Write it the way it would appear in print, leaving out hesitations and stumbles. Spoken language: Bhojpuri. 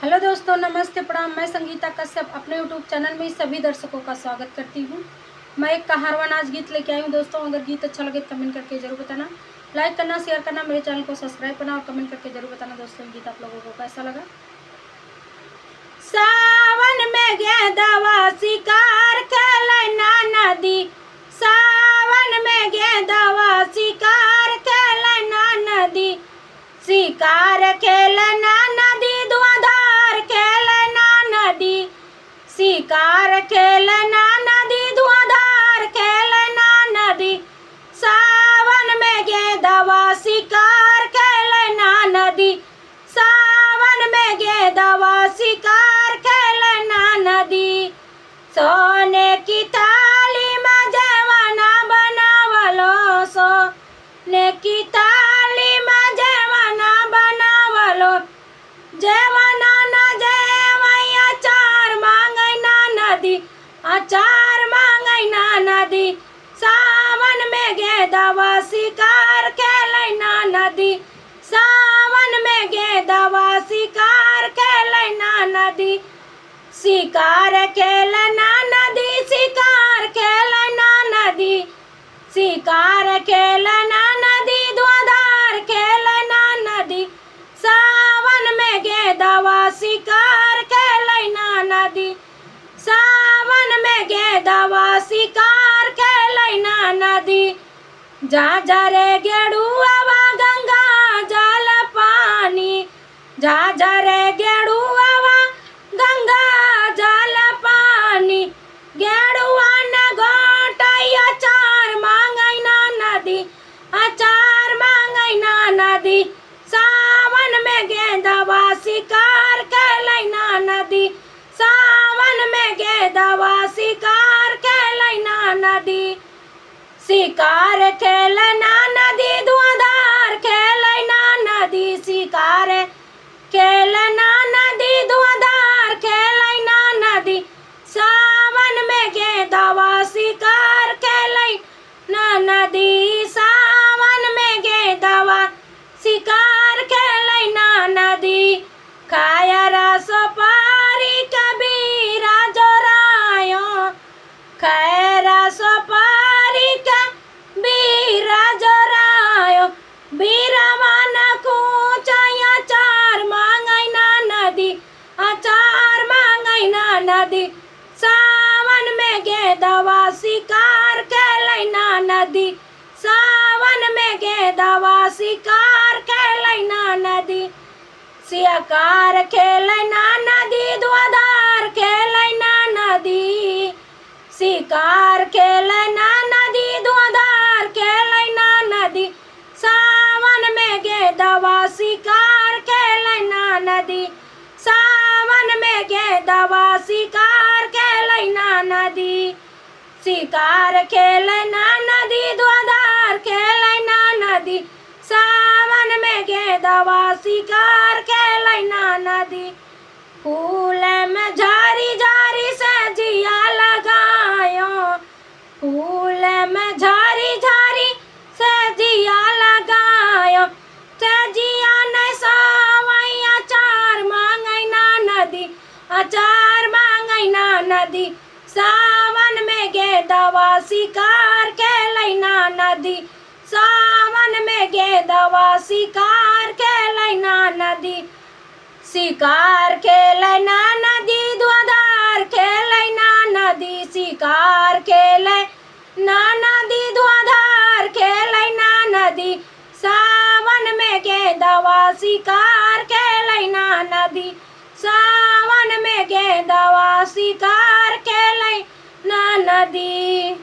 हेलो दोस्तों, नमस्ते, प्रणाम। मैं संगीता कश्यप अपने यूट्यूब चैनल में सभी दर्शकों का स्वागत करती हूँ। मैं एक कहारवा नाच गीत लेके आई हूँ दोस्तों। अगर गीत अच्छा लगे तो कमेंट करके जरूर बताना, लाइक करना, शेयर करना, मेरे चैनल को सब्सक्राइब करना और कमेंट करके जरूर बताना दोस्तों गीत आप लोगों को कैसा लगा। सावन में गेंदवा शिकार खेलना नदी, सावन में गेंदवा शिकार खेलना नदी, शिकार खेलना नदी, धुआंधार खेलना नदी, शिकार खेलना नदी, धुआंधार खेलना नदी, सावन में गेंदवा शिकार खेलना नदी, सावन में गेंदवा शिकार खेलना नदी। सोने की थाली में जवाना बनावलो, सोने की थाली में जवाना बनावलो, जवाना न जेवैया अचार मांगैना नदी, अचार मांगैना नदी, सावन में गेंदवा शिकार खेलैना नदी, सावन में गेंदवा शिकार खेलैना नदी, शिकार खेलना नदी, शिकार खेलना नदी, शिकार खेलना नदी, धुआंधार खेलना नदी, सावन में गेंदवा शिकार खेलना नदी, सावन में गेंदवा शिकार खेलना नदी। झाझरे गेड़ुआवा गंगा जल पानी, झाझरे गेड़ुआवा गंगा जल पानी, गेड़ुआ न घोटै अचार मांगैना नदी, अचार मांगैना नदी, सावन में गेंदवा शिकार खेलैना नदी, सावन में गेंदवा शिकार खेलैना नदी, शिकार खेलना नदी, धुआंधार खेलैना नदी, शिकार खेलना नदी, धुआंधार खेलैना नदी, सावन में गेंदवा शिकार खेलैना नदी, सावन में गेंदवा शिकार खेलैना नदी। खाया रस पारी कबीरा जोरायो, खाया रस पारी कबीरा जोरायो, बीरवन खूंचाई अचार मांगैना नदी, अचार मांगैना नदी, सावन में गेंदवा शिकार खेलैना नदी, सावन में गेंदवा शिकार खेलैना नदी, शिकार खेलना नदी, धुआंधार खेलना नदी, शिकार खेलना नदी, धुआंधार खेलना नदी, सावन में गेंदवा शिकार खेलना नदी, सावन में गेंदवा शिकार खेलना नदी, शिकार खेलना नदी, धुआंधार खेलना नदी, सावन में गेंदवा शिकार खेलना नदी। फूल में झारी झारी से जिया लगायो, फूल में झारी झारी से जिया लगायो, से जिया नहीं सोवै अचार मांगैना नदी, अचार मांगैना नदी, सावन में गेंदवा शिकार खेलैना नदी, सावन में गेंदवा शिकार खेलैना नदी, शिकार खेलना नदी, धुआंधार खेलना नदी, शिकार खेलना नदी, धुआंधार खेलना नदी, सावन में गेंदवा शिकार खेलना नदी, सावन में गेंदवा शिकार खेलना नदी।